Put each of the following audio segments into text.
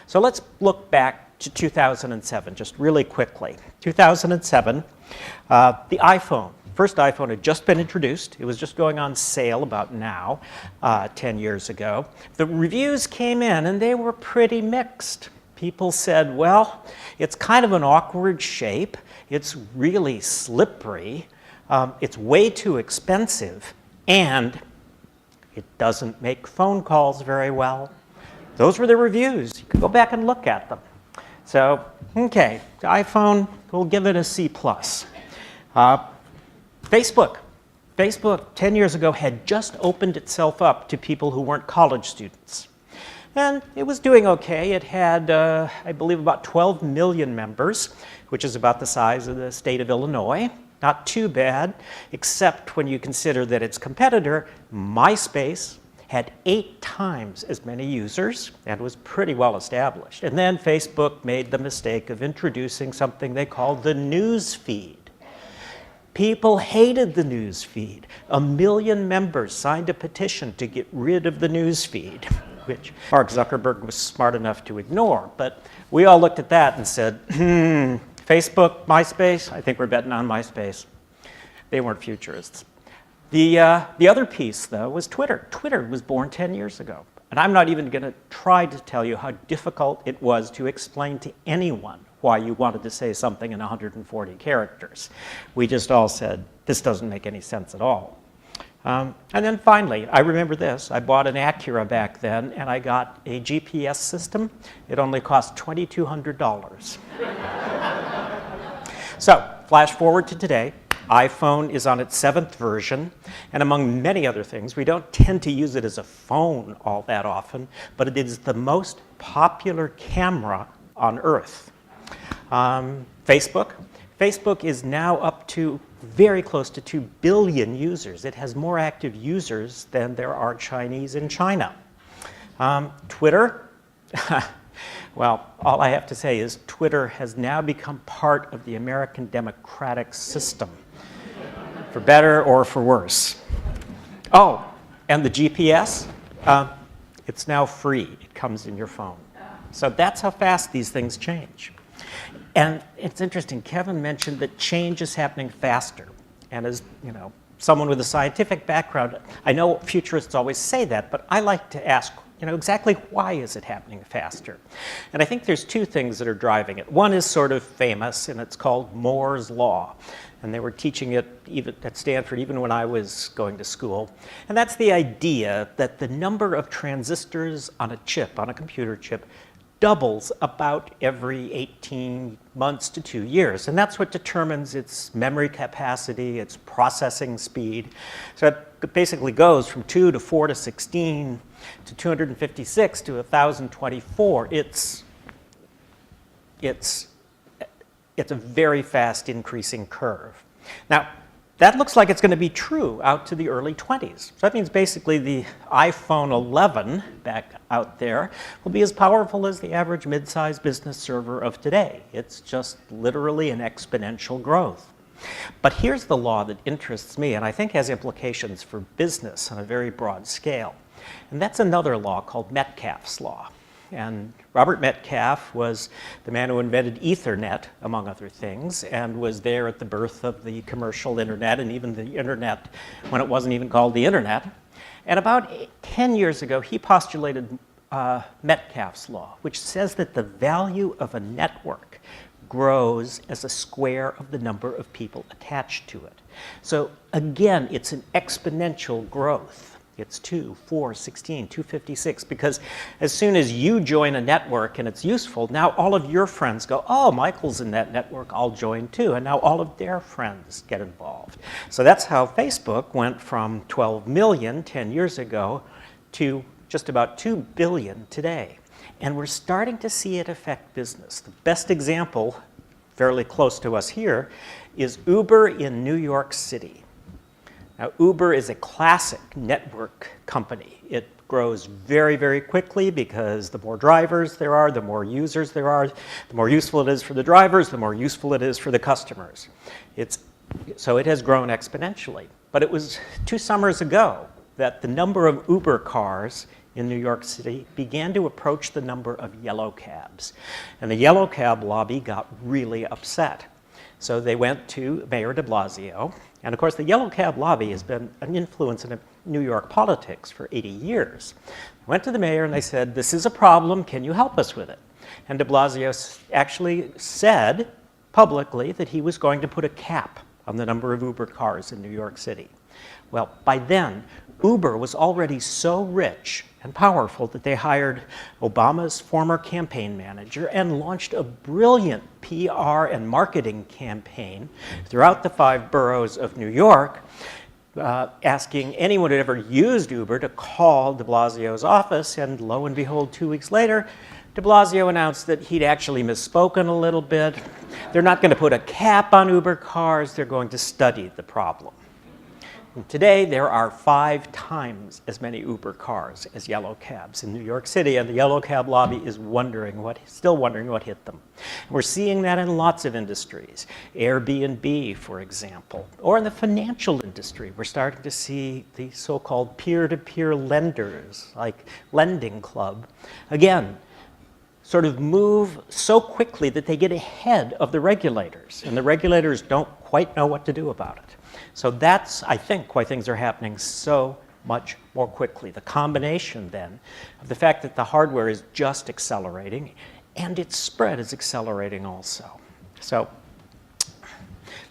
So let's look back to 2007, just really quickly. 2007, the iPhone. First iPhone had just been introduced. It was just going on sale about now, 10 years ago. The reviews came in, and they were pretty mixed. People said, well, it's kind of an awkward shape. It's really slippery. It's way too expensive, and it doesn't make phone calls very well. Those were the reviews. You can go back and look at them. So, okay, the iPhone, we'll give it a C+. Facebook. Facebook, 10 years ago, had just opened itself up to people who weren't college students. And it was doing okay. It had, I believe, about 12 million members, which is about the size of the state of Illinois. Not too bad, except when you consider that its competitor, MySpace, had 8 times as many users and was pretty well established. And then Facebook made the mistake of introducing something they called the news feed. People hated the news feed. 1 million members signed a petition to get rid of the news feed, which Mark Zuckerberg was smart enough to ignore. But we all looked at that and said, Facebook, MySpace, I think we're betting on MySpace. They weren't futurists. The other piece, though, was Twitter. Twitter was born 10 years ago. And I'm not even going to try to tell you how difficult it was to explain to anyone why you wanted to say something in 140 characters. We just all said, this doesn't make any sense at all. And then finally, I remember this. I bought an Acura back then, and I got a GPS system. It only cost $2,200. So, flash forward to today. iPhone is on its 7th version, and among many other things, we don't tend to use it as a phone all that often, but it is the most popular camera on Earth. Facebook. Facebook is now up to very close to 2 billion users. It has more active users than there are Chinese in China. Twitter. Well, all I have to say is Twitter has now become part of the American democratic system, for better or for worse. Oh, and the GPS, it's now free. It comes in your phone. So that's how fast these things change. And it's interesting, Kevin mentioned that change is happening faster. And as someone with a scientific background, I know futurists always say that, but I like to ask, exactly why is it happening faster? And I think there's 2 things that are driving it. One is sort of famous, and it's called Moore's Law. And they were teaching it even at Stanford, even when I was going to school. And that's the idea that the number of transistors on a chip, on a computer chip, doubles about every 18 months to 2 years. And that's what determines its memory capacity, its processing speed. So it basically goes from 2 to 4 to 16 to 256 to 1024. It's a very fast increasing curve. Now, that looks like it's going to be true out to the early 20s. So that means basically the iPhone 11 back out there will be as powerful as the average mid-sized business server of today. It's just literally an exponential growth. But here's the law that interests me, and I think has implications for business on a very broad scale. And that's another law called Metcalfe's law. And Robert Metcalfe was the man who invented Ethernet, among other things, and was there at the birth of the commercial internet and even the internet when it wasn't even called the internet. And about 10 years ago, he postulated Metcalfe's law, which says that the value of a network grows as a square of the number of people attached to it. So again, it's an exponential growth. It's 2, 4, 16, 256, because as soon as you join a network and it's useful, now all of your friends go, oh, Michael's in that network, I'll join too. And now all of their friends get involved. So that's how Facebook went from 12 million 10 years ago to just about 2 billion today. And we're starting to see it affect business. The best example, fairly close to us here, is Uber in New York City. Now, Uber is a classic network company. It grows very, very quickly because the more drivers there are, the more users there are, the more useful it is for the drivers, the more useful it is for the customers. So it has grown exponentially. But it was 2 summers ago that the number of Uber cars in New York City began to approach the number of yellow cabs. And the yellow cab lobby got really upset. So they went to Mayor de Blasio. And of course, the yellow cab lobby has been an influence in New York politics for 80 years. They went to the mayor and they said, this is a problem, can you help us with it? And de Blasio actually said publicly that he was going to put a cap on the number of Uber cars in New York City. Well, by then, Uber was already so rich and powerful that they hired Obama's former campaign manager and launched a brilliant PR and marketing campaign throughout the 5 boroughs of New York, asking anyone who ever used Uber to call de Blasio's office, and lo and behold, 2 weeks later, de Blasio announced that he'd actually misspoken a little bit. They're not going to put a cap on Uber cars, they're going to study the problem. And today, there are 5 times as many Uber cars as yellow cabs in New York City, and the yellow cab lobby is still wondering what hit them. And we're seeing that in lots of industries. Airbnb, for example, or in the financial industry, we're starting to see the so-called peer-to-peer lenders, like Lending Club, again, sort of move so quickly that they get ahead of the regulators, and the regulators don't quite know what to do about it. So that's, I think, why things are happening so much more quickly. The combination, then, of the fact that the hardware is just accelerating and its spread is accelerating also. So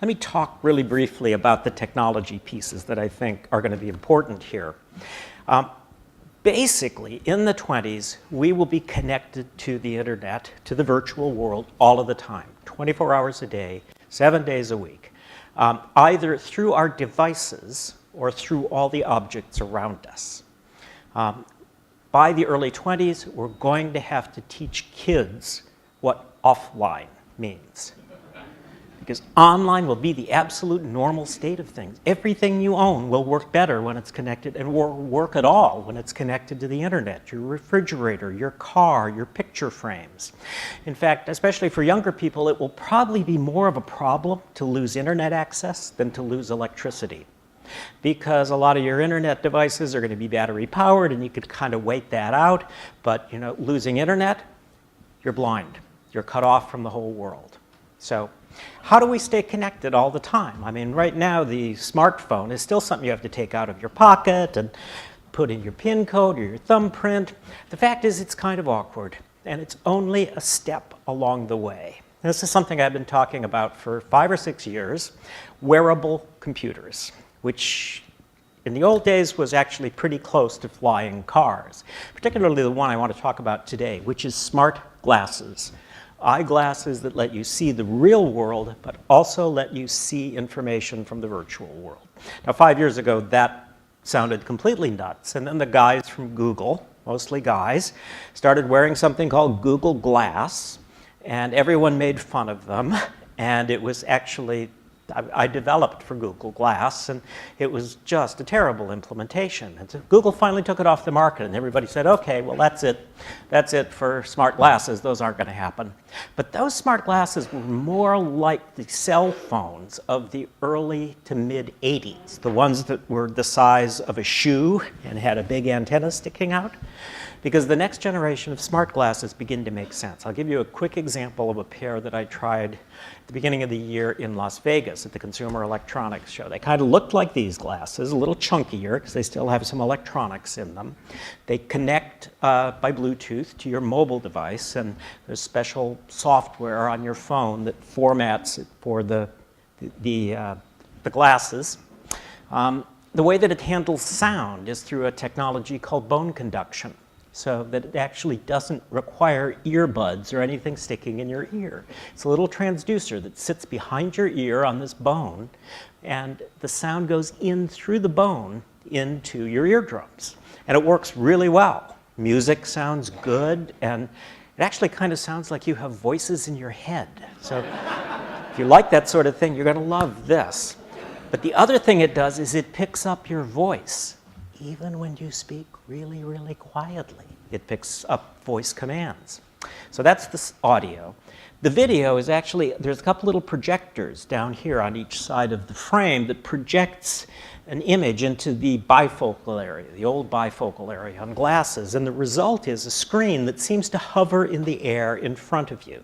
let me talk really briefly about the technology pieces that I think are going to be important here. Basically, in the 20s, we will be connected to the internet, to the virtual world, all of the time, 24 hours a day, 7 days a week. Either through our devices or through all the objects around us. By the early 20s, we're going to have to teach kids what offline means. Because online will be the absolute normal state of things. Everything you own will work better when it's connected, and will work at all when it's connected to the internet. Your refrigerator, your car, your picture frames. In fact, especially for younger people, it will probably be more of a problem to lose internet access than to lose electricity. Because a lot of your internet devices are going to be battery powered, and you could kind of wait that out. But losing internet, you're blind. You're cut off from the whole world. So how do we stay connected all the time? I mean, right now, the smartphone is still something you have to take out of your pocket and put in your PIN code or your thumbprint. The fact is, it's kind of awkward, and it's only a step along the way. This is something I've been talking about for 5 or 6 years, wearable computers, which in the old days was actually pretty close to flying cars, particularly the one I want to talk about today, which is smart glasses. Eyeglasses that let you see the real world, but also let you see information from the virtual world. Now, 5 years ago, that sounded completely nuts. And then the guys from Google, mostly guys, started wearing something called Google Glass, and everyone made fun of them. And it was actually, I developed for Google Glass, and it was just a terrible implementation. And so Google finally took it off the market, and everybody said, okay, well, that's it. That's it for smart glasses. Those aren't going to happen. But those smart glasses were more like the cell phones of the early to mid-'80s, the ones that were the size of a shoe and had a big antenna sticking out. Because the next generation of smart glasses begin to make sense. I'll give you a quick example of a pair that I tried at the beginning of the year in Las Vegas at the Consumer Electronics Show. They kind of looked like these glasses, a little chunkier because they still have some electronics in them. They connect by Bluetooth to your mobile device, and there's special software on your phone that formats it for the glasses. The way that it handles sound is through a technology called bone conduction, so that it actually doesn't require earbuds or anything sticking in your ear. It's a little transducer that sits behind your ear on this bone, and the sound goes in through the bone into your eardrums. And it works really well. Music sounds good, and it actually kind of sounds like you have voices in your head. So if you like that sort of thing, you're going to love this. But the other thing it does is it picks up your voice. Even when you speak really, really quietly, it picks up voice commands. So that's the audio. The video is actually, there's a couple little projectors down here on each side of the frame that projects an image into the bifocal area, the old bifocal area on glasses. And the result is a screen that seems to hover in the air in front of you.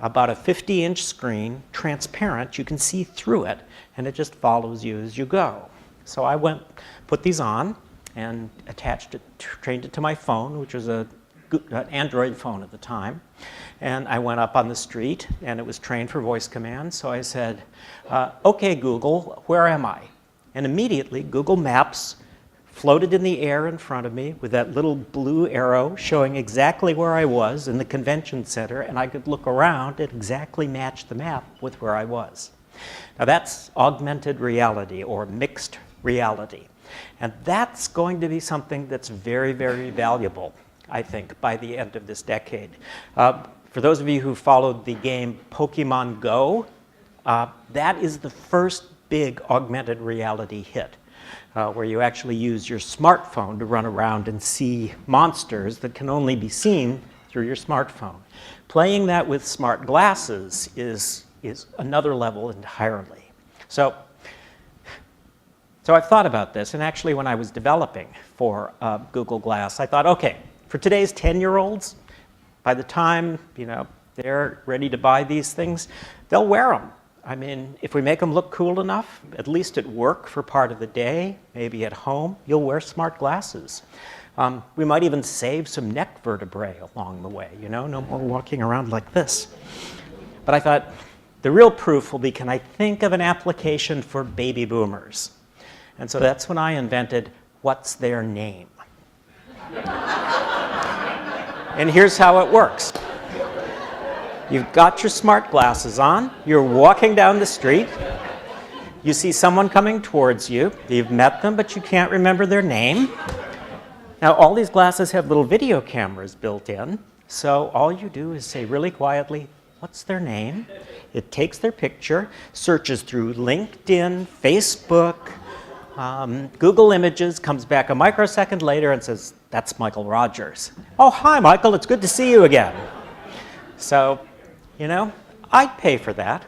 About a 50-inch screen, transparent, you can see through it, and it just follows you as you go. So I put these on, and attached it, trained it to my phone, which was an Android phone at the time. And I went up on the street, and it was trained for voice commands. So I said, OK, Google, where am I? And immediately, Google Maps floated in the air in front of me with that little blue arrow showing exactly where I was in the convention center, and I could look around and exactly match the map with where I was. Now that's augmented reality or mixed reality. And that's going to be something that's very, very valuable, I think, by the end of this decade. For those of you who followed the game Pokemon Go, that is the first big augmented reality hit, where you actually use your smartphone to run around and see monsters that can only be seen through your smartphone. Playing that with smart glasses is another level entirely. So I've thought about this, and actually when I was developing for Google Glass, I thought, okay, for today's 10-year-olds, by the time they're ready to buy these things, they'll wear them. I mean, if we make them look cool enough, at least at work for part of the day, maybe at home, you'll wear smart glasses. We might even save some neck vertebrae along the way, no more walking around like this. But I thought, the real proof will be, can I think of an application for baby boomers? And so that's when I invented, what's their name? And here's how it works. You've got your smart glasses on, you're walking down the street, you see someone coming towards you, you've met them, but you can't remember their name. Now, all these glasses have little video cameras built in, so all you do is say really quietly, what's their name? It takes their picture, searches through LinkedIn, Facebook, Google Images, comes back a microsecond later and says, that's Michael Rogers. Oh, hi, Michael, it's good to see you again. So, I'd pay for that.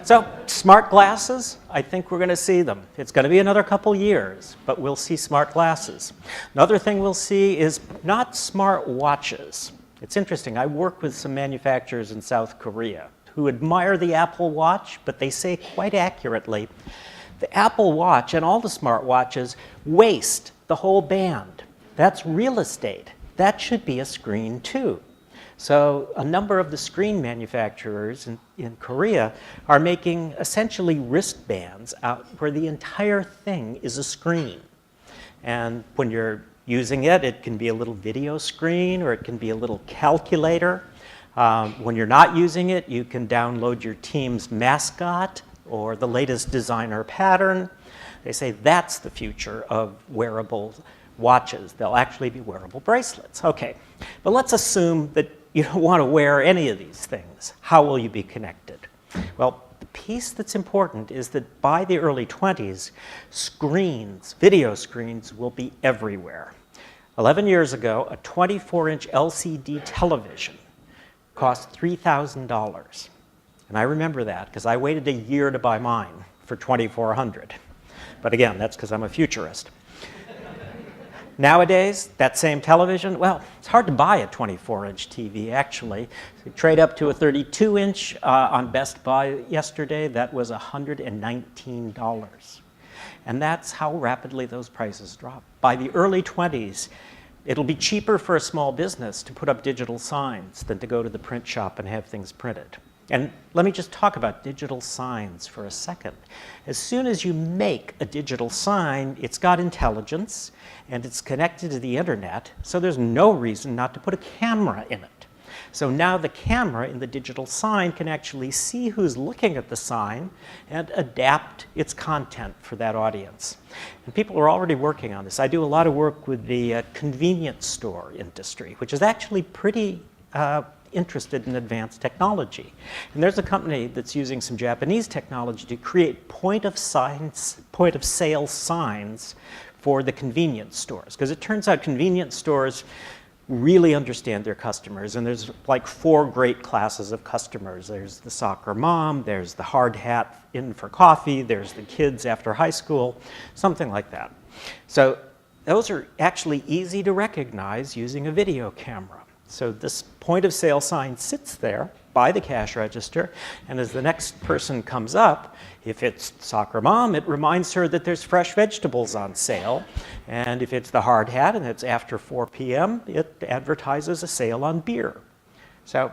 So smart glasses, I think we're going to see them. It's going to be another couple years, but we'll see smart glasses. Another thing we'll see is not smart watches. It's interesting. I work with some manufacturers in South Korea who admire the Apple Watch, but they say quite accurately, the Apple Watch and all the smart watches waste the whole band. That's real estate. That should be a screen too. So a number of the screen manufacturers in Korea are making essentially wristbands out where the entire thing is a screen. And when you're using it, it can be a little video screen or it can be a little calculator. When you're not using it, you can download your team's mascot or the latest designer pattern. They say that's the future of wearable watches. They'll actually be wearable bracelets. Okay, but let's assume that you don't want to wear any of these things. How will you be connected? Well, the piece that's important is that by the early 20s, screens, video screens, will be everywhere. 11 years ago, a 24-inch LCD television cost $3,000. And I remember that because I waited a year to buy mine for $2,400. But again, that's because I'm a futurist. Nowadays, that same television, well, it's hard to buy a 24-inch TV, actually. So you trade up to a 32-inch on Best Buy yesterday. That was $119. And that's how rapidly those prices drop. By the early 20s, it'll be cheaper for a small business to put up digital signs than to go to the print shop and have things printed. And let me just talk about digital signs for a second. As soon as you make a digital sign, it's got intelligence and it's connected to the internet, so there's no reason not to put a camera in it. So now the camera in the digital sign can actually see who's looking at the sign and adapt its content for that audience. And people are already working on this. I do a lot of work with the convenience store industry, which is actually pretty interested in advanced technology. And there's a company that's using some Japanese technology to create point of sale signs for the convenience stores. Because it turns out convenience stores really understand their customers. And there's like 4 great classes of customers. There's the soccer mom, there's the hard hat in for coffee, there's the kids after high school, something like that. So those are actually easy to recognize using a video camera. So this point of sale sign sits there by the cash register, and as the next person comes up, if it's soccer mom, it reminds her that there's fresh vegetables on sale. And if it's the hard hat and it's after 4 p.m., it advertises a sale on beer. So,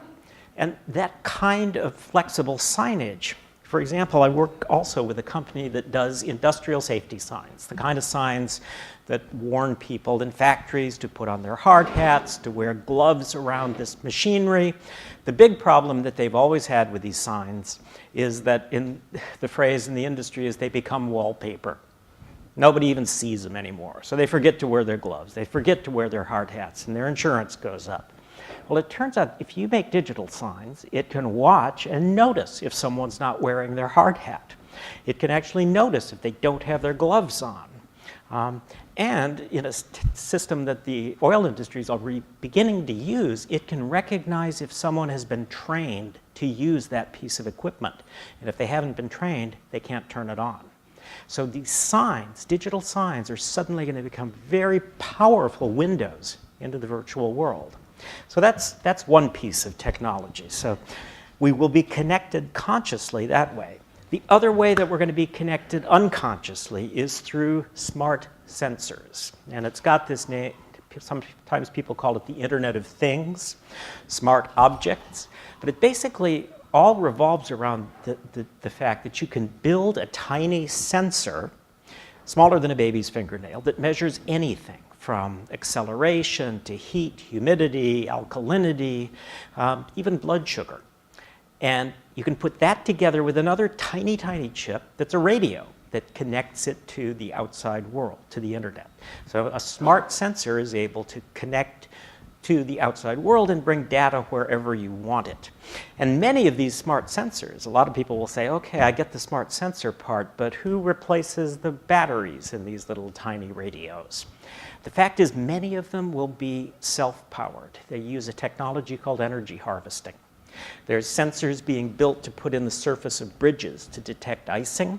and that kind of flexible signage. For example, I work also with a company that does industrial safety signs, the kind of signs that warn people in factories to put on their hard hats, to wear gloves around this machinery. The big problem that they've always had with these signs is that the phrase in the industry is they become wallpaper. Nobody even sees them anymore. So they forget to wear their gloves, they forget to wear their hard hats, and their insurance goes up. Well, it turns out if you make digital signs, it can watch and notice if someone's not wearing their hard hat. It can actually notice if they don't have their gloves on. And in a system that the oil industry is already beginning to use, it can recognize if someone has been trained to use that piece of equipment. And if they haven't been trained, they can't turn it on. So these signs, digital signs, are suddenly going to become very powerful windows into the virtual world. So that's one piece of technology. So we will be connected consciously that way. The other way that we're going to be connected unconsciously is through smart sensors. And it's got this name, sometimes people call it the Internet of Things, smart objects. But it basically all revolves around the fact that you can build a tiny sensor, smaller than a baby's fingernail, that measures anything from acceleration to heat, humidity, alkalinity, even blood sugar. And you can put that together with another tiny, tiny chip that's a radio that connects it to the outside world, to the internet. So a smart sensor is able to connect to the outside world and bring data wherever you want it. And many of these smart sensors, a lot of people will say, okay, I get the smart sensor part, but who replaces the batteries in these little tiny radios? The fact is, many of them will be self-powered. They use a technology called energy harvesting. There's sensors being built to put in the surface of bridges to detect icing.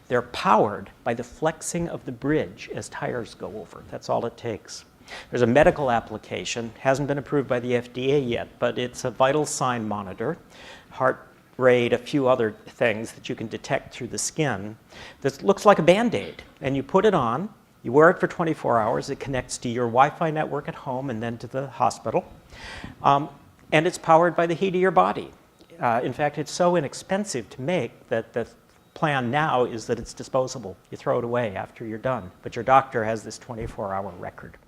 They're powered by the flexing of the bridge as tires go over. That's all it takes. There's a medical application, hasn't been approved by the FDA yet, but it's a vital sign monitor, heart rate, a few other things that you can detect through the skin. This looks like a Band-Aid, and you put it on, you wear it for 24 hours, it connects to your Wi-Fi network at home and then to the hospital, and it's powered by the heat of your body. In fact, it's so inexpensive to make that the plan now is that it's disposable. You throw it away after you're done, but your doctor has this 24-hour record.